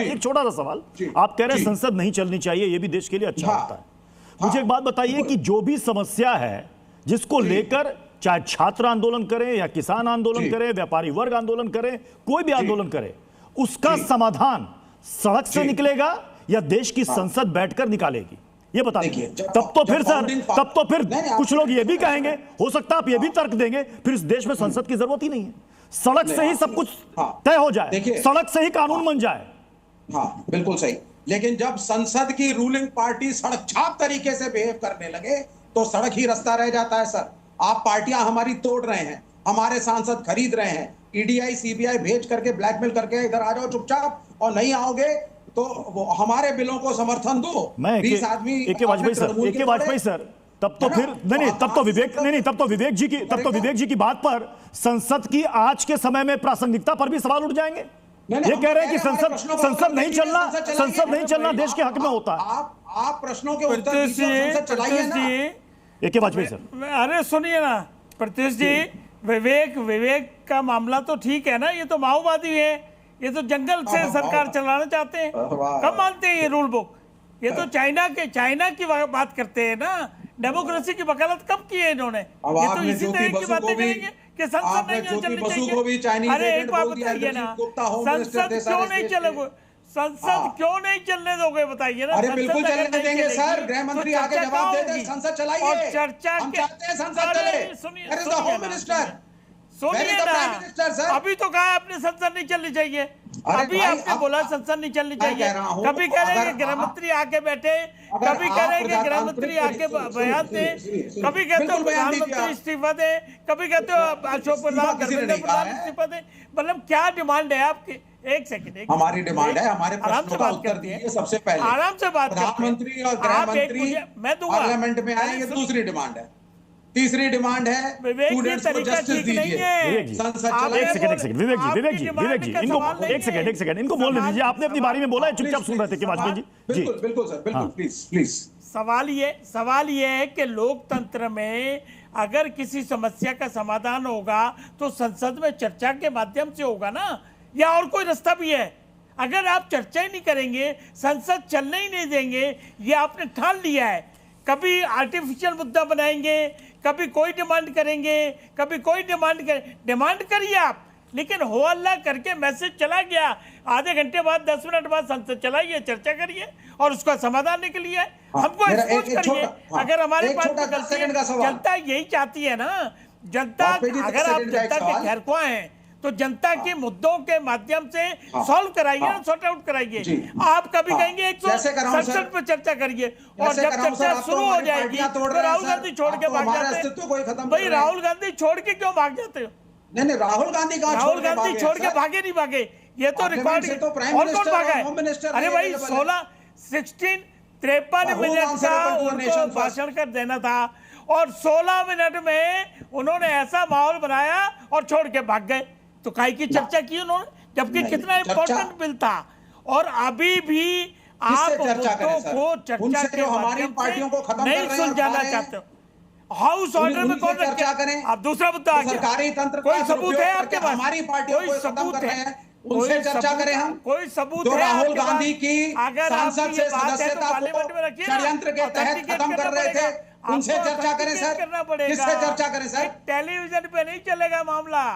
एक छोटा सा सवाल। आप कह रहे हैं संसद नहीं चलनी चाहिए, ये भी देश के लिए अच्छा होता है। मुझे एक बात बताइए कि जो भी समस्या है जिसको लेकर, चाहे छात्र आंदोलन करें या किसान आंदोलन करें, व्यापारी वर्ग आंदोलन करें, कोई भी आंदोलन करे, उसका समाधान सड़क से निकलेगा या देश की संसद बैठकर निकालेगी? ये बता दीजिए। तब तो फिर कुछ लोग ये भी कहेंगे, हो सकता है आप ये भी तर्क देंगे, फिर इस देश में संसद की जरूरत ही नहीं है, सड़क से ही सब कुछ तय हो जाए, सड़क से ही कानून बन जाए। हाँ, बिल्कुल सही। लेकिन जब संसद की रूलिंग पार्टी सड़क छाप तरीके से बिहेव करने लगे तो सड़क ही रास्ता रह जाता है। सर, आप पार्टियां हमारी तोड़ रहे हैं, हमारे सांसद खरीद रहे हैं, ईडीआई सीबीआई भेज करके ब्लैकमेल करके इधर आ जाओ चुपचाप, और नहीं आओगे तो वो हमारे बिलों को समर्थन दो। 20 आदमी एके वाजपेयी सर, तब तो फिर नहीं, तब तो विवेक जी की बात पर संसद की आज के समय में प्रासंगिकता पर भी सवाल उठ जाएंगे। ये कह रहे हैं कि संसद नहीं चलना देश के हक में होता है। आप प्रश्नों के उत्तर दीजिए, चलाइए ना। एके वाजपेयी सर, अरे सुनिए ना प्रत्युष जी, विवेक का मामला तो ठीक है ना, ये तो माओवादी है, ये तो जंगल से सरकार चलाना चाहते हैं, कब मानते हैं ये रूल बुक? ये तो चाइना की बात करते हैं ना, डेमोक्रेसी की वकालत कब की है इन्होंने? ये तो इसी तरह की बातें करेंगे कि संसद नहीं चलनी चाहिए। अरे एक बात बताइए ना, संसद क्यों नहीं चलेगा? संसद क्यों नहीं चलने दोगे बताइए ना? अरे बिल्कुल चलने देंगे सर, गृह मंत्री आके जवाब दे दे, संसद चलाइए और चर्चा हम चाहते हैं संसद चले। सुनिए ना, अभी तो कहा आपने संसद नहीं चलनी चाहिए, अभी आपने बोला संसद नहीं चलनी चाहिए। कभी कह रहे हैं गृह मंत्री आके बैठे, कभी कह रहे हैं गृह मंत्री आके बयान दे, कभी कहते हो प्रधानमंत्री इस्तीफा दे, कभी कहते हो अशोक प्रधान धर्मेंद्र प्रधान इस्तीफा दे। मतलब क्या डिमांड है आपकी? एक सेकंड, हमारी डिमांड है, हमारे प्रश्नों का उत्तर दीजिए। सबसे पहले आराम से बात करते हैं। प्रधानमंत्री और गृह मंत्री पार्लियामेंट में आए, ये दूसरी डिमांड है। तीसरी डिमांड है स्टूडेंट्स को जस्टिस दीजिए। संसद चलाइए। एक सेकंड विवेक जी, इनको एक सेकंड इनको बोलने दीजिए। आपने अपनी बारी में बोला है, चुपचाप सुन रहे थे कि वाजपेयी जी। बिल्कुल सर, बिल्कुल, प्लीज। सवाल ये है कि लोकतंत्र में अगर किसी समस्या का समाधान होगा तो संसद में चर्चा के माध्यम से होगा ना, या और कोई रास्ता भी है? अगर आप चर्चा ही नहीं करेंगे, संसद चलने ही नहीं देंगे, ये आपने ठान लिया है। कभी आर्टिफिशियल मुद्दा बनाएंगे, कभी कोई डिमांड करेंगे, कभी कोई डिमांड करिए आप, लेकिन हो अल्लाह करके मैसेज चला गया, आधे घंटे बाद 10 मिनट बाद संसद चलाइए, चर्चा करिए और उसका समाधान निकलिए। हमको एक्सपोज करिए। अगर हमारे पास जनता यही चाहती है ना, जनता, अगर आप जनता के खैरख्वाह हैं तो जनता के मुद्दों के माध्यम से सॉल्व कराइए ना, सॉर्ट आउट कराइए। आप कभी कहेंगे 167 पे चर्चा करिए, और जब चर्चा शुरू हो जाएगी तो राहुल गांधी छोड़ के भाग जाते हैं। भाई राहुल गांधी छोड़ के क्यों भाग जाते हो? नहीं, राहुल गांधी छोड़ के भागे नहीं भागे, ये तो रिकॉर्ड। और कौन भागा है? अरे भाई 53 मिनट का उनको भाषण कर देना था, और 16 मिनट में उन्होंने ऐसा माहौल बनाया और छोड़ के भाग गए। तो काहे की चर्चा की उन्होंने, जबकि कितना इंपॉर्टेंट बिल था। और अभी भी आप मुद्दों को चर्चा के माध्यम से नहीं सुलझाना चाहते हो। हाउस ऑर्डर में कौन चर्चा करें? आप दूसरा मुद्दा आ गया, सरकारी तंत्र, कोई सबूत है आपके पास? हमारी पार्टियों को सबूत है, उनसे चर्चा करें हम। कोई सबूत है? राहुल गांधी की सांसद से सदस्यता को षड्यंत्र के तहत खत्म कर रहे थे, उनसे चर्चा करें सर। किससे चर्चा करें सर? टेलीविजन पे नहीं चलेगा मामला।